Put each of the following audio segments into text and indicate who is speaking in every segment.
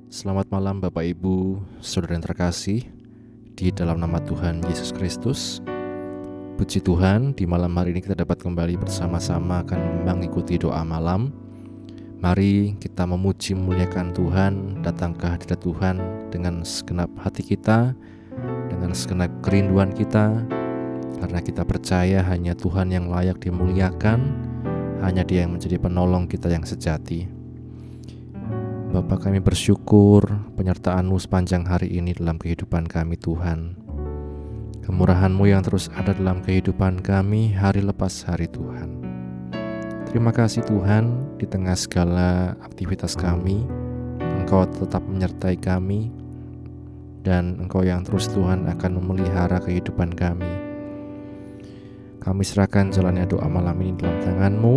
Speaker 1: Selamat malam Bapak Ibu, Saudara yang terkasih, di dalam nama Tuhan Yesus Kristus. Puji Tuhan, di malam hari ini kita dapat kembali bersama-sama akan mengikuti doa malam. Mari kita memuji memuliakan Tuhan, datang ke hadirat Tuhan dengan segenap hati kita, dengan segenap kerinduan kita, karena kita percaya hanya Tuhan yang layak dimuliakan, hanya Dia yang menjadi penolong kita yang sejati. Bapa, kami bersyukur penyertaan-Mu sepanjang hari ini dalam kehidupan kami Tuhan. Kemurahan-Mu yang terus ada dalam kehidupan kami hari lepas hari Tuhan. Terima kasih Tuhan, di tengah segala aktivitas kami, Engkau tetap menyertai kami, dan Engkau yang terus Tuhan akan memelihara kehidupan kami. Kami serahkan jalannya doa malam ini dalam tangan-Mu,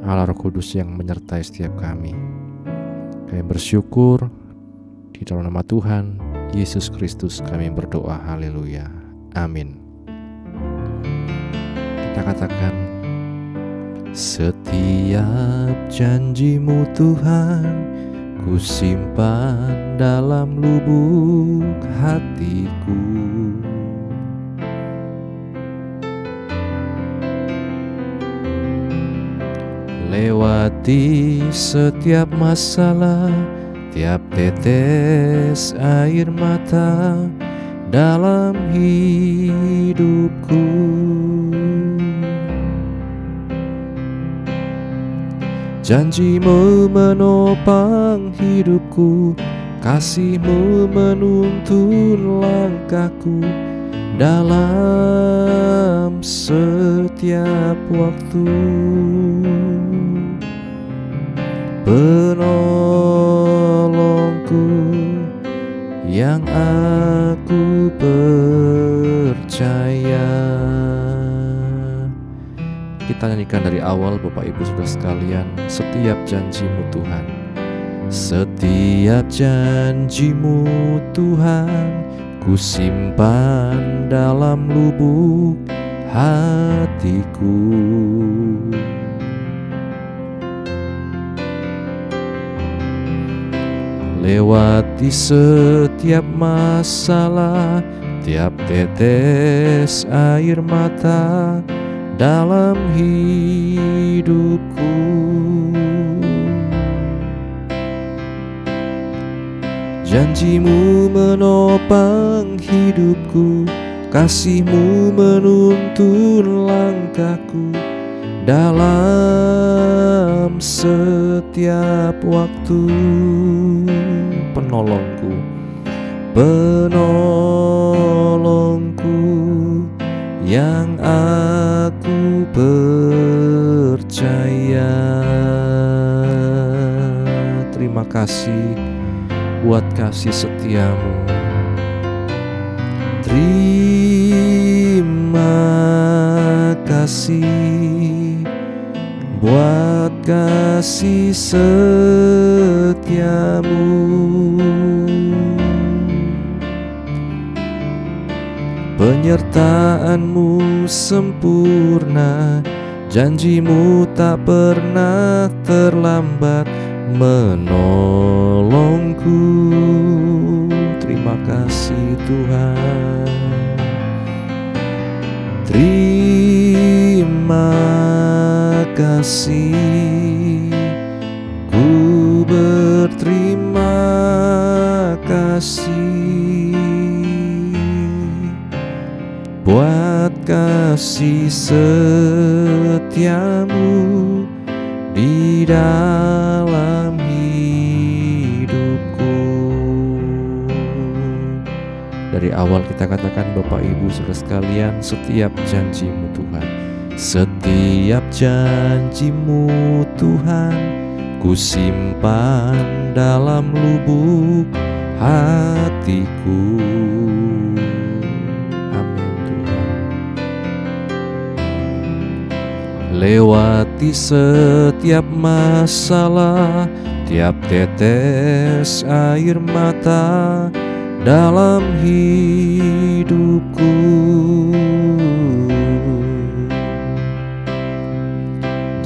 Speaker 1: Allah Roh Kudus yang menyertai setiap kami. Kami bersyukur di dalam nama Tuhan Yesus Kristus kami berdoa, haleluya, amin. Kita katakan, setiap janji-Mu Tuhan ku simpan dalam lubuk hatiku. Lewati setiap masalah, tiap tetes air mata dalam hidupku. Janji-Mu menopang hidupku, kasih-Mu menuntun langkahku dalam setiap waktu. Penolongku yang aku percaya. Kita nyanyikan dari awal Bapak Ibu Saudara sekalian, setiap janji-Mu Tuhan. Setiap janji-Mu Tuhan ku simpan dalam lubuk hatiku. Lewati setiap masalah, tiap tetes air mata dalam hidupku. Janji-Mu menopang hidupku, kasih-Mu menuntun langkahku dalam setiap waktu. Penolongku yang aku percaya. Terima kasih buat kasih setia-Mu. Terima kasih buat kasih setia-Mu. Penyertaan-Mu sempurna, janji-Mu tak pernah terlambat menolongku. Terima kasih Tuhan. Terima kasih, ku berterima kasih buat kasih setia-Mu di dalam hidupku. Dari awal kita katakan Bapak Ibu Saudara sekalian, setiap janji-Mu Tuhan. Setiap janji-Mu Tuhan ku simpan dalam lubuk hatiku. Amin Tuhan. Lewati setiap masalah, tiap tetes air mata dalam hidupku.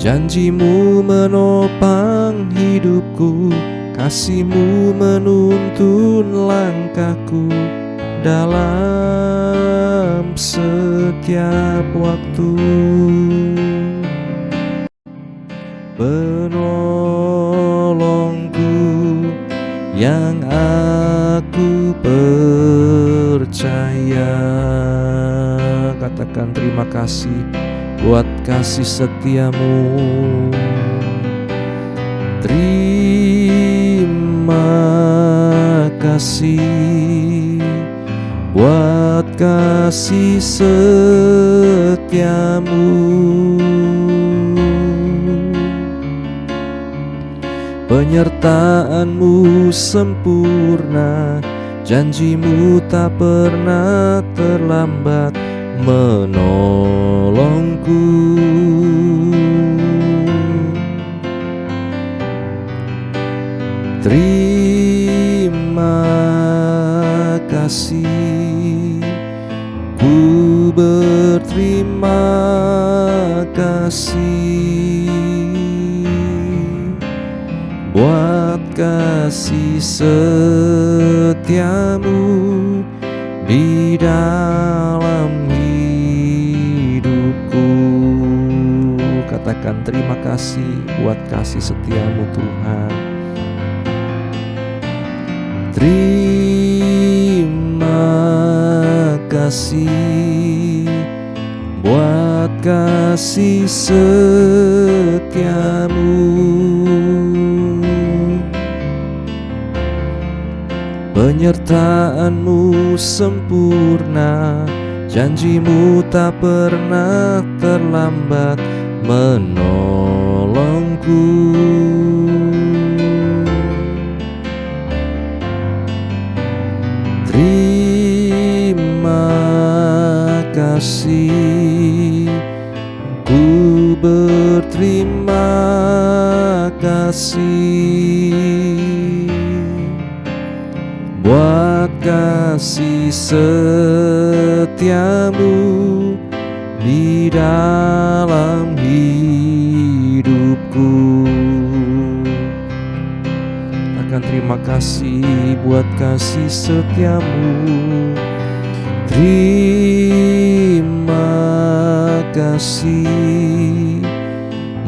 Speaker 1: Janji-Mu menopang hidupku, Kasih-Mu menuntun langkahku dalam setiap waktu. Penolongku yang aku percaya. Katakan terima kasih buat kasih setiamu. Terima kasih buat kasih setiamu. Penyertaan-Mu sempurna, janji-Mu tak pernah terlambat menolongku. Terima kasih, ku berterima kasih buat kasih setiamu di dalam hidupku. Katakan terima kasih buat kasih setiamu Tuhan. Terima kasih buat kasih setiamu. Penyertaan-Mu sempurna, janji-Mu tak pernah terlambat menolongku. Terima kasih, ku berterima kasih buat kasih setiamu di dalam hidupku. Akan terima kasih buat kasih setiamu. Terima kasih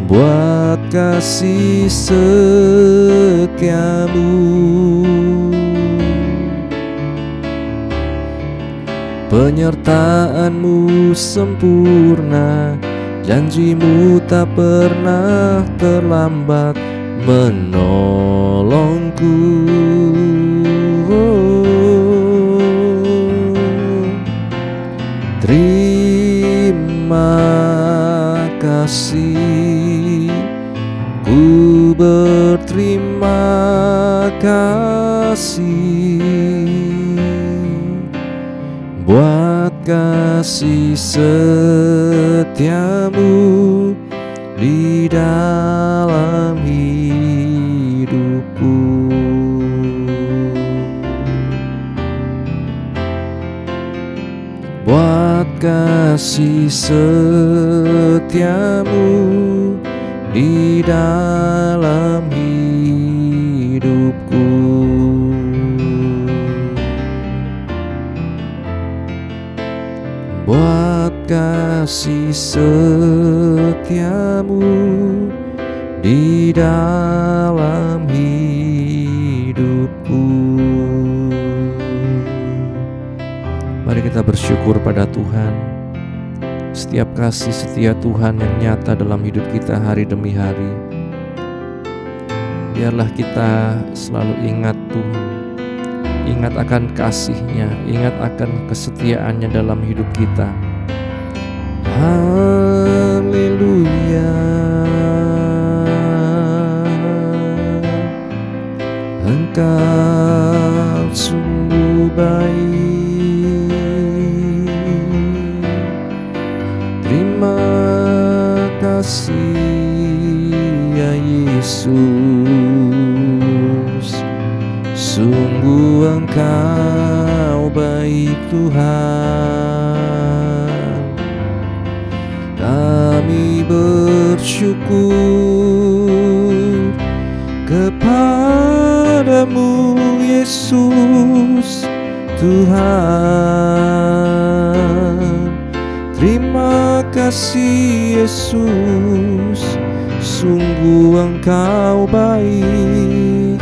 Speaker 1: buat kasih setiamu. Penyertaan-Mu sempurna, janji-Mu tak pernah terlambat menolongku. Terima kasih, ku berterima kasih buat kasih setiamu di dalam hidupku. Buat kasih setiamu di dalam hidupku. Buat kasih setiamu di dalam hidupku. Mari kita bersyukur pada Tuhan. Setiap kasih setia Tuhan yang nyata dalam hidup kita hari demi hari. Biarlah kita selalu ingat Tuhan, ingat akan kasih-Nya, ingat akan kesetiaannya dalam hidup kita. Haleluya, Engkau sungguh baik. Terima kasih ya Yesus, sungguh Engkau baik Tuhan. Kami bersyukur kepada padamu Yesus Tuhan. Terima kasih Yesus, sungguh Engkau baik,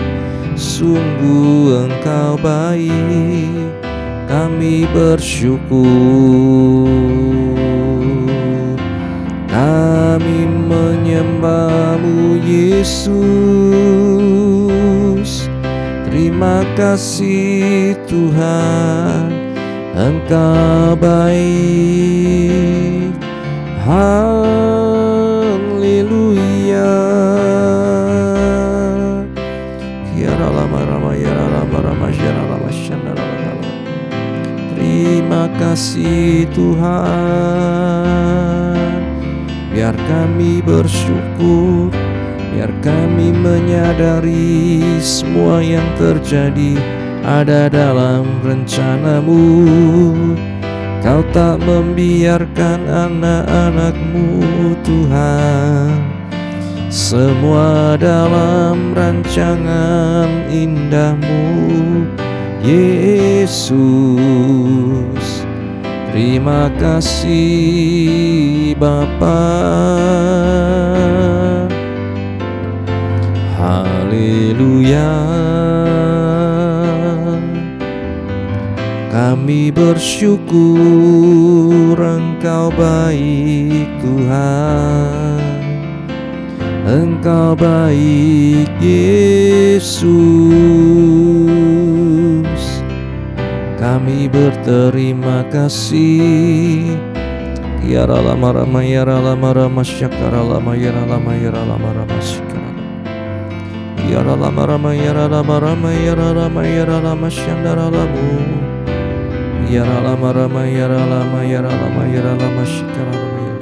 Speaker 1: sungguh Engkau baik, kami bersyukur. Kami menyembah-Mu Yesus. Terima kasih Tuhan, Engkau baik. Haleluya. Terima kasih Tuhan. Biar kami bersyukur, biar kami menyadari semua yang terjadi ada dalam rencana-Mu. Kau tak membiarkan anak-anak-Mu Tuhan, semua dalam rancangan indah-Mu Yesus. Terima kasih Bapa. Haleluya. Kami bersyukur Engkau baik Tuhan, Engkau baik Yesus. Kami berterima kasih. Ya rama rama ya rama rama syakara lama ya rama rama syakara. Ya rama rama ya rama rama ya rama syandara lamu. Ya rama rama ya rama syakara lama.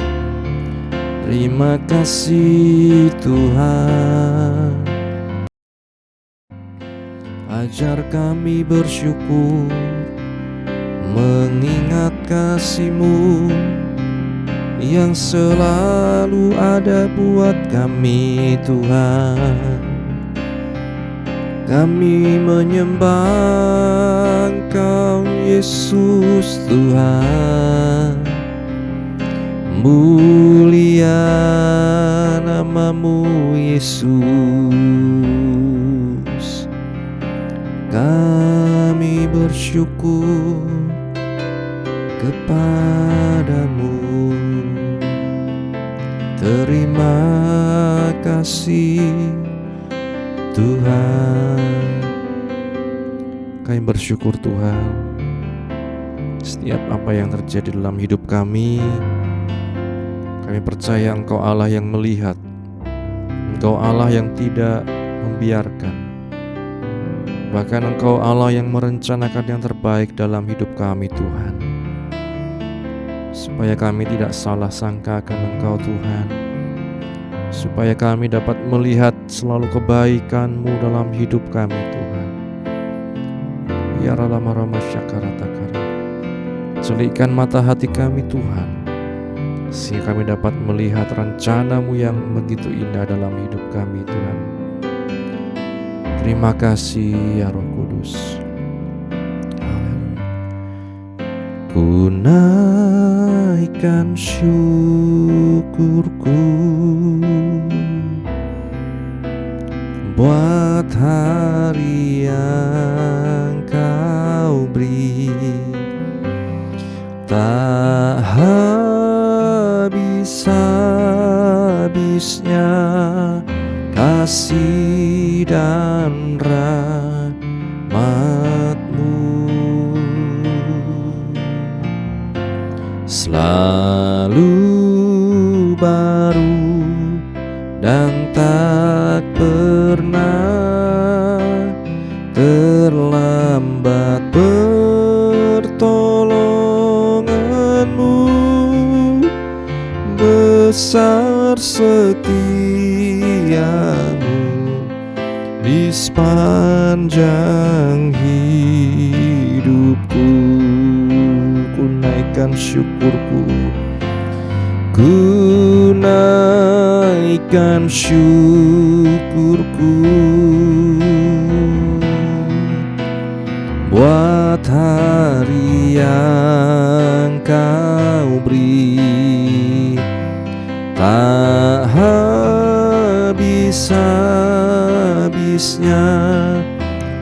Speaker 1: Terima kasih Tuhan. Ajar kami bersyukur, mengingat kasih-Mu yang selalu ada buat kami Tuhan. Kami menyembah Engkau Yesus Tuhan. Mulia nama-Mu Yesus. Kami bersyukur kepadamu. Terima kasih Tuhan. Kami bersyukur Tuhan, setiap apa yang terjadi dalam hidup kami percaya Engkau Allah yang melihat, Engkau Allah yang tidak membiarkan, bahkan Engkau Allah yang merencanakan yang terbaik dalam hidup kami Tuhan, supaya kami tidak salah sangka akan Engkau Tuhan, supaya kami dapat melihat selalu kebaikan-Mu dalam hidup kami Tuhan. Ya rama rama syakara takara. Celikkan mata hati kami Tuhan, sehingga kami dapat melihat rencana-Mu yang begitu indah dalam hidup kami Tuhan. Terima kasih ya Roh Kudus. Haleluya. Ku naikkan syukurku buat hari yang Kau beri, tak habis-habisnya kasih dan rahmat-Mu, selalu baru dan tak pernah terlambat pertolongan-Mu. Besar setia-Mu di sepanjang hidupku. Ku naikkan syukurku, ku naikkan syukurku buat hari yang Kau beri. Tak habis-habisnya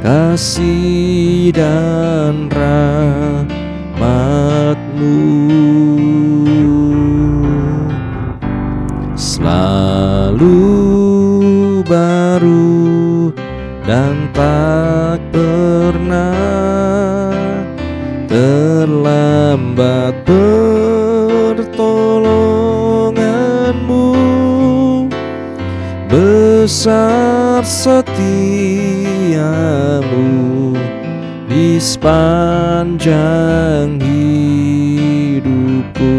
Speaker 1: kasih dan rahmat-Mu, selalu baru dan tak pernah terlambat pertolongan-Mu. Besar setiamu di sepanjang hidupku.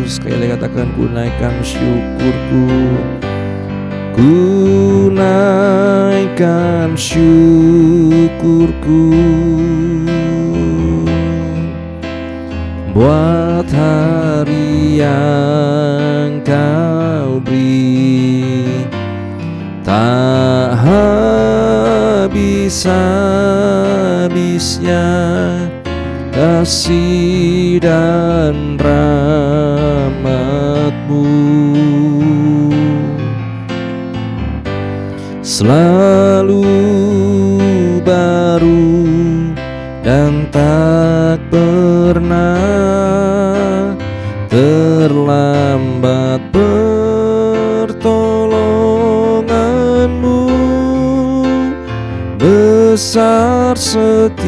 Speaker 1: Sekali lagi katakan, ku naikkan syukurku, ku naikkan syukurku buat hari yang Kau beri. Tak habis-habisnya kasih dan rahmat-Mu, selalu baru dan tak pernah terlambat pertolongan-Mu. Besar setiamu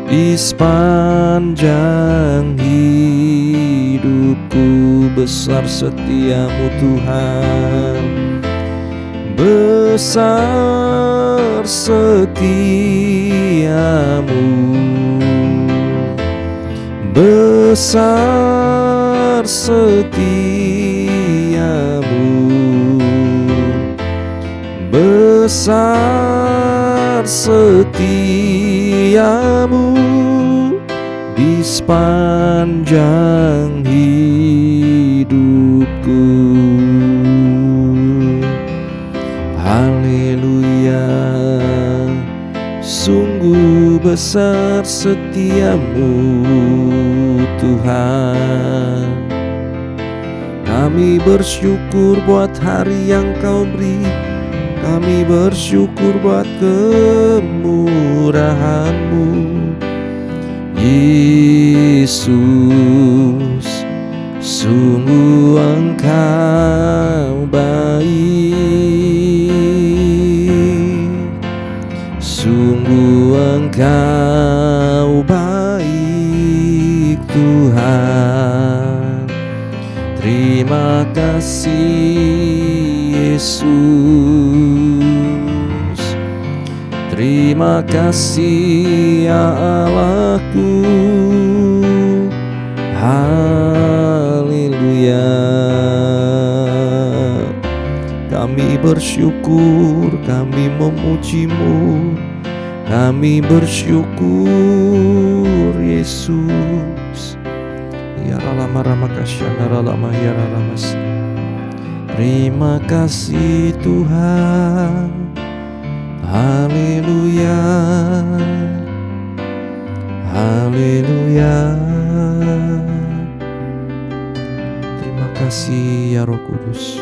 Speaker 1: di sepanjang hidupku. Besar setiamu Tuhan, besar setiamu, besar setiamu, besar setiamu di sepanjang hidupku. Haleluya, sungguh besar setiamu Tuhan. Kami bersyukur buat hari yang Kau beri. Kami bersyukur buat kemurahan-Mu, Yesus. Sungguh Engkau baik, sungguh Engkau baik Tuhan. Terima kasih Yesus, terima kasih ya Allahku. Haleluya, kami bersyukur, kami memuji-Mu, kami bersyukur Yesus. Ya lama ramakasyana lama ya ramas. Terima kasih Tuhan. Haleluya, haleluya. Terima kasih ya Roh Kudus.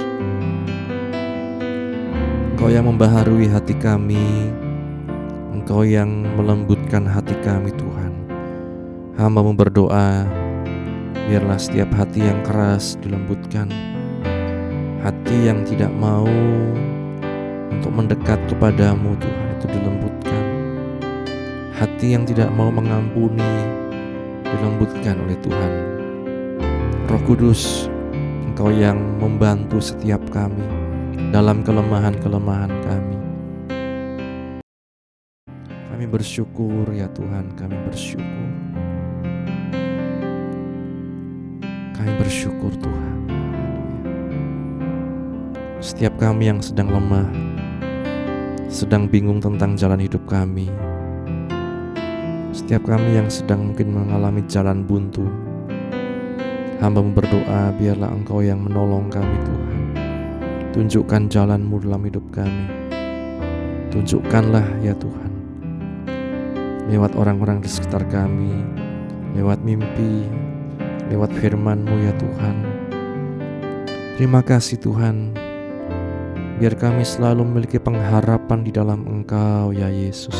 Speaker 1: Engkau yang membaharui hati kami, Engkau yang melembutkan hati kami Tuhan. Hamba-Mu berdoa, biarlah setiap hati yang keras dilembutkan, hati yang tidak mau untuk mendekat kepadamu Tuhan itu dilembutkan, hati yang tidak mau mengampuni dilembutkan oleh Tuhan. Roh Kudus, Engkau yang membantu setiap kami dalam kelemahan-kelemahan kami. Kami bersyukur ya Tuhan, kami bersyukur. Kami bersyukur Tuhan. Setiap kami yang sedang lemah, sedang bingung tentang jalan hidup kami, setiap kami yang sedang mungkin mengalami jalan buntu, hamba-Mu berdoa, biarlah Engkau yang menolong kami Tuhan. Tunjukkan jalan-Mu dalam hidup kami. Tunjukkanlah ya Tuhan, lewat orang-orang di sekitar kami, lewat mimpi, lewat firman-Mu ya Tuhan. Terima kasih Tuhan, biar kami selalu memiliki pengharapan di dalam Engkau ya Yesus.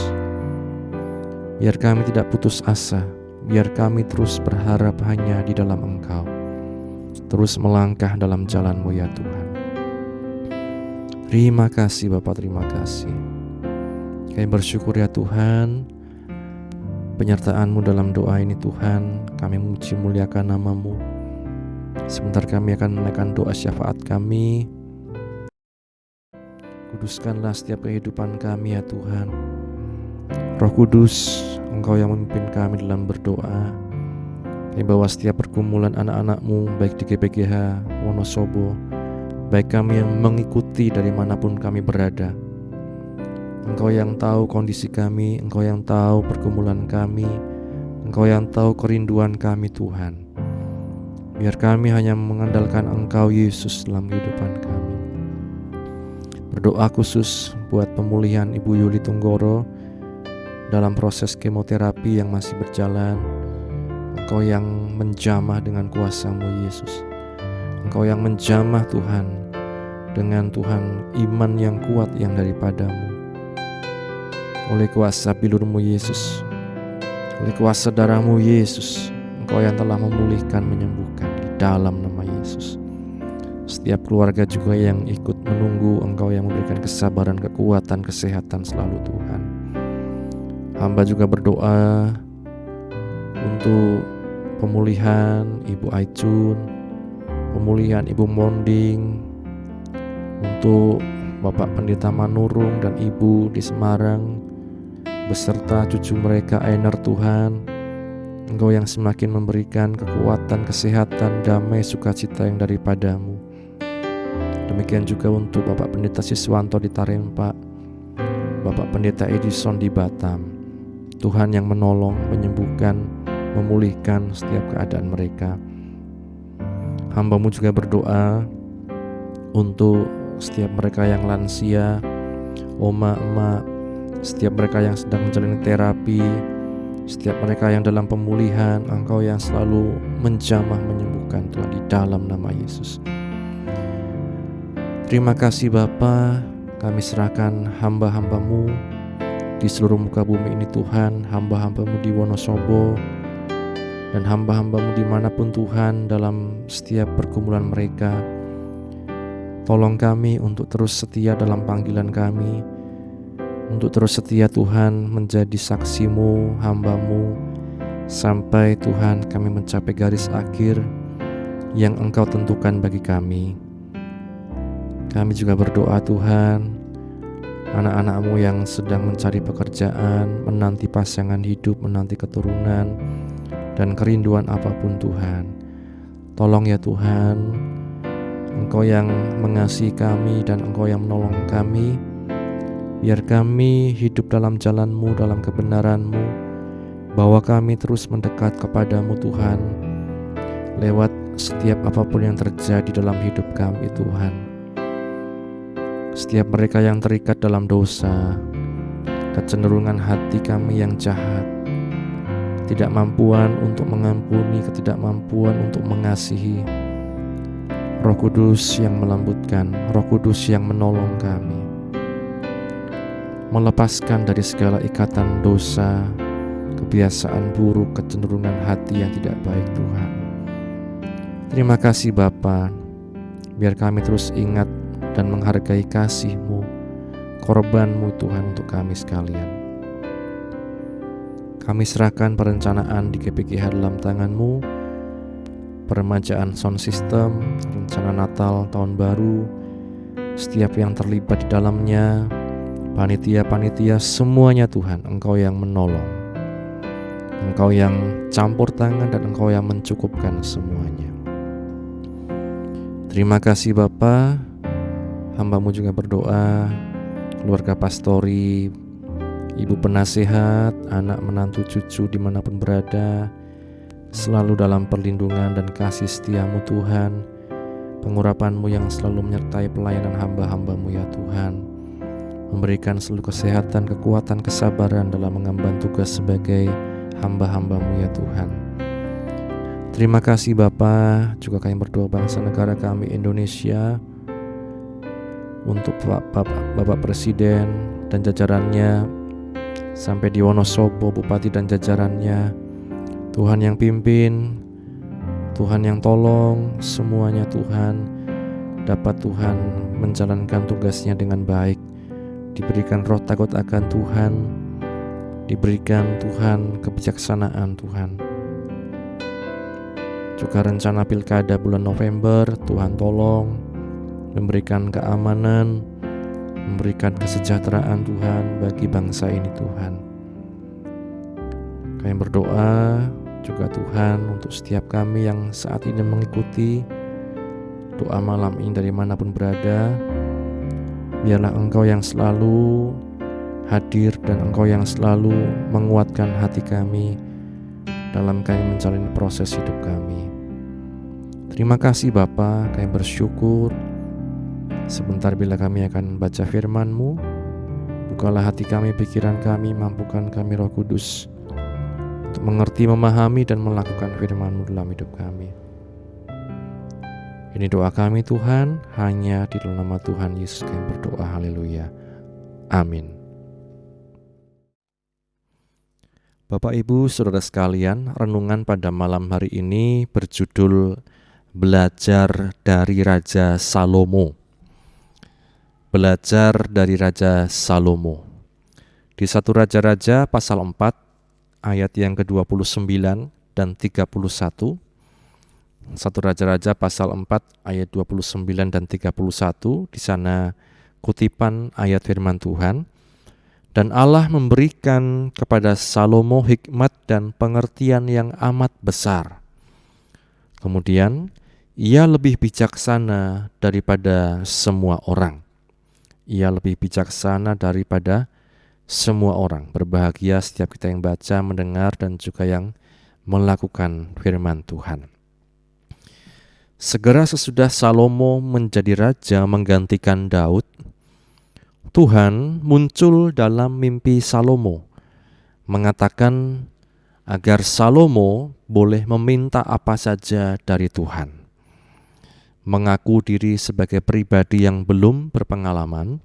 Speaker 1: Biar kami tidak putus asa, biar kami terus berharap hanya di dalam Engkau, terus melangkah dalam jalan-Mu ya Tuhan. Terima kasih Bapa, terima kasih. Kami bersyukur ya Tuhan, penyertaan-Mu dalam doa ini Tuhan. Kami memuji muliakan nama-Mu. Sebentar kami akan menaikkan doa syafaat kami. Kuduskanlah setiap kehidupan kami ya Tuhan. Roh Kudus, Engkau yang memimpin kami dalam berdoa. Kami bawa setiap pergumulan anak-anak-Mu, baik di GPGH Wonosobo, baik kami yang mengikuti dari manapun kami berada. Engkau yang tahu kondisi kami, Engkau yang tahu pergumulan kami, Engkau yang tahu kerinduan kami Tuhan. Biar kami hanya mengandalkan Engkau Yesus dalam kehidupan kami. Berdoa khusus buat pemulihan Ibu Yuli Tunggoro dalam proses kemoterapi yang masih berjalan. Engkau yang menjamah dengan kuasa-Mu Yesus. Engkau yang menjamah Tuhan dengan Tuhan iman yang kuat yang daripada-Mu. Oleh kuasa bilur-Mu Yesus, oleh kuasa darah-Mu Yesus, Engkau yang telah memulihkan, menyembuhkan di dalam nama Yesus. Setiap keluarga juga yang ikut menunggu, Engkau yang memberikan kesabaran, kekuatan, kesehatan selalu Tuhan. Hamba juga berdoa untuk pemulihan Ibu Aicun, pemulihan Ibu Monding, untuk Bapak Pendeta Manurung dan Ibu di Semarang, beserta cucu mereka Ainer Tuhan. Engkau yang semakin memberikan kekuatan, kesehatan, damai, sukacita yang daripada-Mu. Demikian juga untuk Bapak Pendeta Siswanto di Tarempa, Bapak Pendeta Edison di Batam. Tuhan yang menolong, menyembuhkan, memulihkan setiap keadaan mereka. Hamba-Mu juga berdoa untuk setiap mereka yang lansia, oma, emak, setiap mereka yang sedang menjalani terapi, setiap mereka yang dalam pemulihan. Engkau yang selalu menjamah, menyembuhkan Tuhan di dalam nama Yesus. Terima kasih Bapa, kami serahkan hamba-hamba-Mu di seluruh muka bumi ini Tuhan, hamba-hamba-Mu di Wonosobo, dan hamba-hamba-Mu dimanapun Tuhan dalam setiap pergumulan mereka. Tolong kami untuk terus setia dalam panggilan kami, untuk terus setia Tuhan menjadi saksi-Mu, hamba-Mu, sampai Tuhan kami mencapai garis akhir yang Engkau tentukan bagi kami. Kami juga berdoa Tuhan, anak-anak-Mu yang sedang mencari pekerjaan, menanti pasangan hidup, menanti keturunan, dan kerinduan apapun Tuhan. Tolong ya Tuhan, Engkau yang mengasihi kami dan Engkau yang menolong kami. Biar kami hidup dalam jalan-Mu, dalam kebenaran-Mu. Bawa kami terus mendekat kepada-Mu Tuhan, lewat setiap apapun yang terjadi dalam hidup kami Tuhan. Setiap mereka yang terikat dalam dosa, kecenderungan hati kami yang jahat, ketidakmampuan untuk mengampuni, ketidakmampuan untuk mengasihi. Roh Kudus yang melembutkan, Roh Kudus yang menolong kami, melepaskan dari segala ikatan dosa, kebiasaan buruk, kecenderungan hati yang tidak baik Tuhan. Terima kasih Bapa, biar kami terus ingat dan menghargai kasih-Mu, korban-Mu Tuhan untuk kami sekalian. Kami serahkan perencanaan di GPGH dalam tangan-Mu, peremajaan sound system, rencana Natal, Tahun Baru, setiap yang terlibat di dalamnya, panitia-panitia, semuanya Tuhan, Engkau yang menolong, Engkau yang campur tangan, dan Engkau yang mencukupkan semuanya. Terima kasih Bapa. Hamba-Mu juga berdoa, keluarga pastori, ibu penasehat, anak menantu cucu dimanapun berada, selalu dalam perlindungan dan kasih setia-Mu Tuhan. Pengurapan-Mu yang selalu menyertai pelayanan hamba-hamba-Mu ya Tuhan. memberikan seluruh kesehatan, kekuatan, kesabaran dalam mengemban tugas sebagai hamba-hamba-Mu ya Tuhan. Terima kasih Bapa, juga kami berdoa bangsa negara kami Indonesia, untuk Bapak Presiden dan jajarannya, sampai di Wonosobo, Bupati dan jajarannya. Tuhan yang pimpin, Tuhan yang tolong, semuanya Tuhan dapat Tuhan menjalankan tugasnya dengan baik. Diberikan roh takut akan Tuhan, diberikan Tuhan kebijaksanaan Tuhan. Juga rencana pilkada bulan November, Tuhan tolong memberikan keamanan, memberikan kesejahteraan Tuhan bagi bangsa ini Tuhan. Kami berdoa juga Tuhan untuk setiap kami yang saat ini mengikuti doa malam ini dari manapun berada. Biarlah Engkau yang selalu hadir dan Engkau yang selalu menguatkan hati kami dalam kami menjalani proses hidup kami. Terima kasih Bapa, kami bersyukur. Sebentar bila kami akan baca firman-Mu, bukalah hati kami, pikiran kami, mampukan kami Roh Kudus untuk mengerti, memahami, dan melakukan firman-Mu dalam hidup kami. Ini doa kami Tuhan, hanya di dalam nama Tuhan Yesus kami berdoa, haleluya, amin. Bapak Ibu Saudara sekalian, renungan pada malam hari ini berjudul Belajar dari Raja Salomo. Belajar dari Raja Salomo. Di 1 Raja-Raja pasal 4 ayat yang ke-29 dan 31. 1 Raja-Raja pasal 4 ayat 29 dan 31. Di sana kutipan ayat firman Tuhan. Dan Allah memberikan kepada Salomo hikmat dan pengertian yang amat besar. Kemudian ia lebih bijaksana daripada semua orang. Ia lebih bijaksana daripada semua orang. Berbahagia setiap kita yang baca, mendengar, dan juga yang melakukan firman Tuhan. Segera sesudah Salomo menjadi raja menggantikan Daud, Tuhan muncul dalam mimpi Salomo, mengatakan agar Salomo boleh meminta apa saja dari Tuhan. Mengaku diri sebagai pribadi yang belum berpengalaman,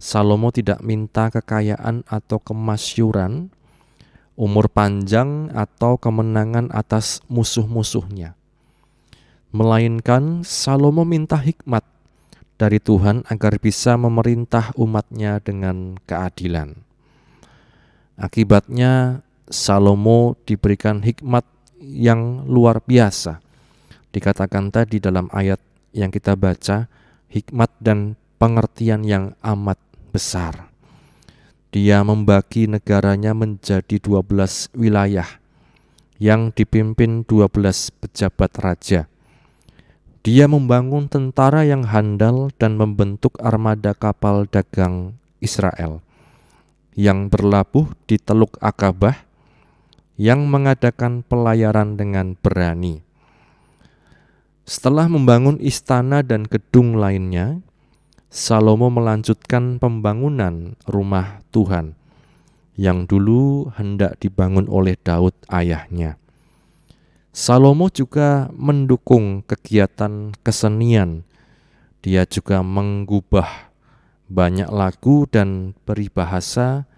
Speaker 1: Salomo tidak minta kekayaan atau kemasyuran, umur panjang atau kemenangan atas musuh-musuhnya. Melainkan Salomo minta hikmat dari Tuhan agar bisa memerintah umatnya dengan keadilan. Akibatnya Salomo diberikan hikmat yang luar biasa. Dikatakan tadi dalam ayat yang kita baca, hikmat dan pengertian yang amat besar. Dia membagi negaranya menjadi 12 wilayah yang dipimpin 12 pejabat raja. Dia membangun tentara yang handal dan membentuk armada kapal dagang Israel yang berlabuh di Teluk Akabah, yang mengadakan pelayaran dengan berani. Setelah membangun istana dan gedung lainnya, Salomo melanjutkan pembangunan rumah Tuhan yang dulu hendak dibangun oleh Daud ayahnya. Salomo juga mendukung kegiatan kesenian. Dia juga menggubah banyak lagu dan peribahasa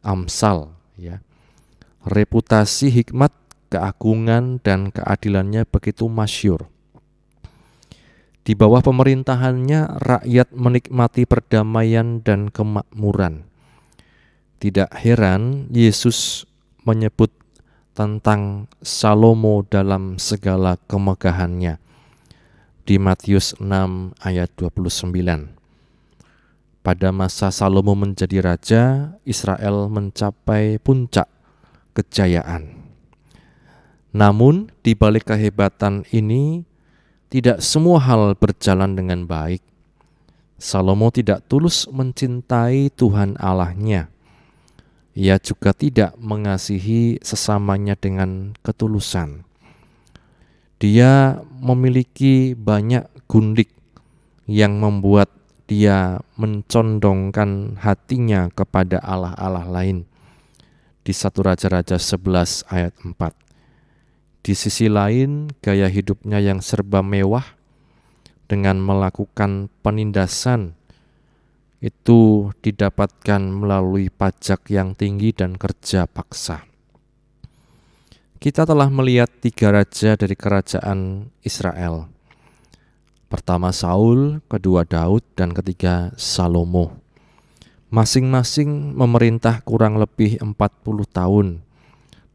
Speaker 1: Amsal. Reputasi hikmat, keagungan, dan keadilannya begitu masyhur. Di bawah pemerintahannya, rakyat menikmati perdamaian dan kemakmuran. Tidak heran Yesus menyebut tentang Salomo dalam segala kemegahannya di Matius 6 ayat 29. Pada masa Salomo menjadi raja, Israel mencapai puncak kejayaan. Namun di balik kehebatan ini, tidak semua hal berjalan dengan baik. Salomo tidak tulus mencintai Tuhan Allahnya. Ia juga tidak mengasihi sesamanya dengan ketulusan. Dia memiliki banyak gundik yang membuat dia mencondongkan hatinya kepada Allah-Allah lain. Di 1 Raja-Raja 11 ayat 4. Di sisi lain, gaya hidupnya yang serba mewah dengan melakukan penindasan itu didapatkan melalui pajak yang tinggi dan kerja paksa. Kita telah melihat 3 raja dari kerajaan Israel. Pertama Saul, kedua Daud, dan ketiga Salomo. Masing-masing memerintah kurang lebih 40 tahun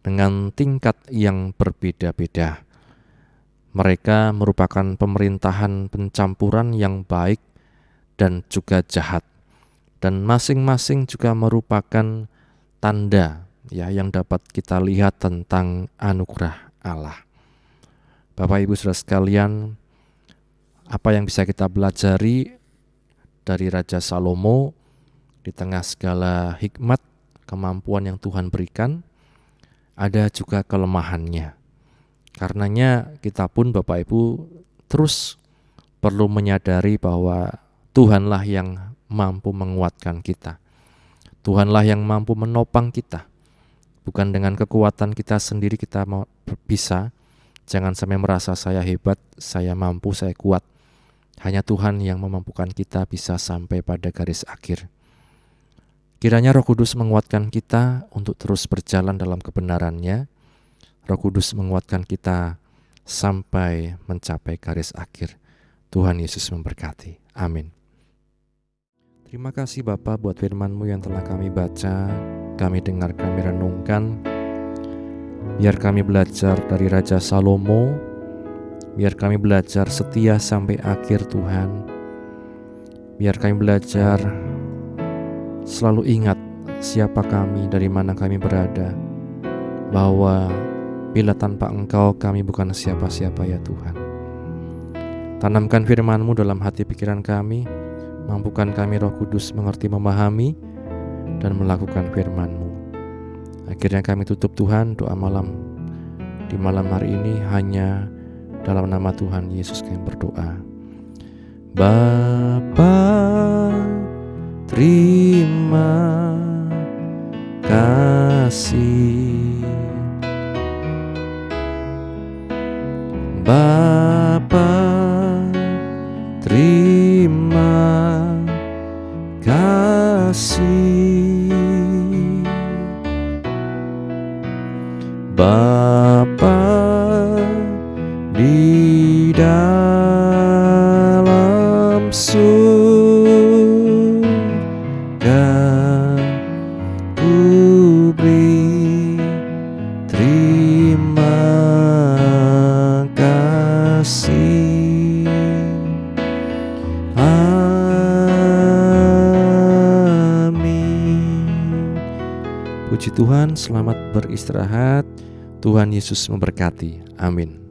Speaker 1: dengan tingkat yang berbeda-beda. Mereka merupakan pemerintahan pencampuran yang baik dan juga jahat. Dan masing-masing juga merupakan tanda yang dapat kita lihat tentang anugerah Allah. Bapak Ibu Saudara sekalian, apa yang bisa kita pelajari dari Raja Salomo di tengah segala hikmat, kemampuan yang Tuhan berikan, ada juga kelemahannya. Karenanya kita pun Bapak Ibu terus perlu menyadari bahwa Tuhanlah yang mampu menguatkan kita. Tuhanlah yang mampu menopang kita. Bukan dengan kekuatan kita sendiri kita bisa. Jangan sampai merasa saya hebat, saya mampu, saya kuat. Hanya Tuhan yang memampukan kita bisa sampai pada garis akhir. Kiranya Roh Kudus menguatkan kita untuk terus berjalan dalam kebenaran-Nya. Roh Kudus menguatkan kita sampai mencapai garis akhir. Tuhan Yesus memberkati. Amin. Terima kasih Bapa buat firman-Mu yang telah kami baca, kami dengar, kami renungkan. Biar kami belajar dari Raja Salomo, biar kami belajar setia sampai akhir Tuhan. Biar kami belajar selalu ingat siapa kami, dari mana kami berada, bahwa bila tanpa Engkau kami bukan siapa-siapa ya Tuhan. Tanamkan firman-Mu dalam hati pikiran kami, mampukan kami Roh Kudus mengerti, memahami, dan melakukan firman-Mu. Akhirnya kami tutup Tuhan doa malam di malam hari ini hanya dalam nama Tuhan Yesus kami berdoa. Bapa, terima kasih. Bapa, terima kasih. Bapa di dalam surga, ku beri terima kasih. Amin. Puji Tuhan, selamat beristirahat. Tuhan Yesus memberkati. Amin.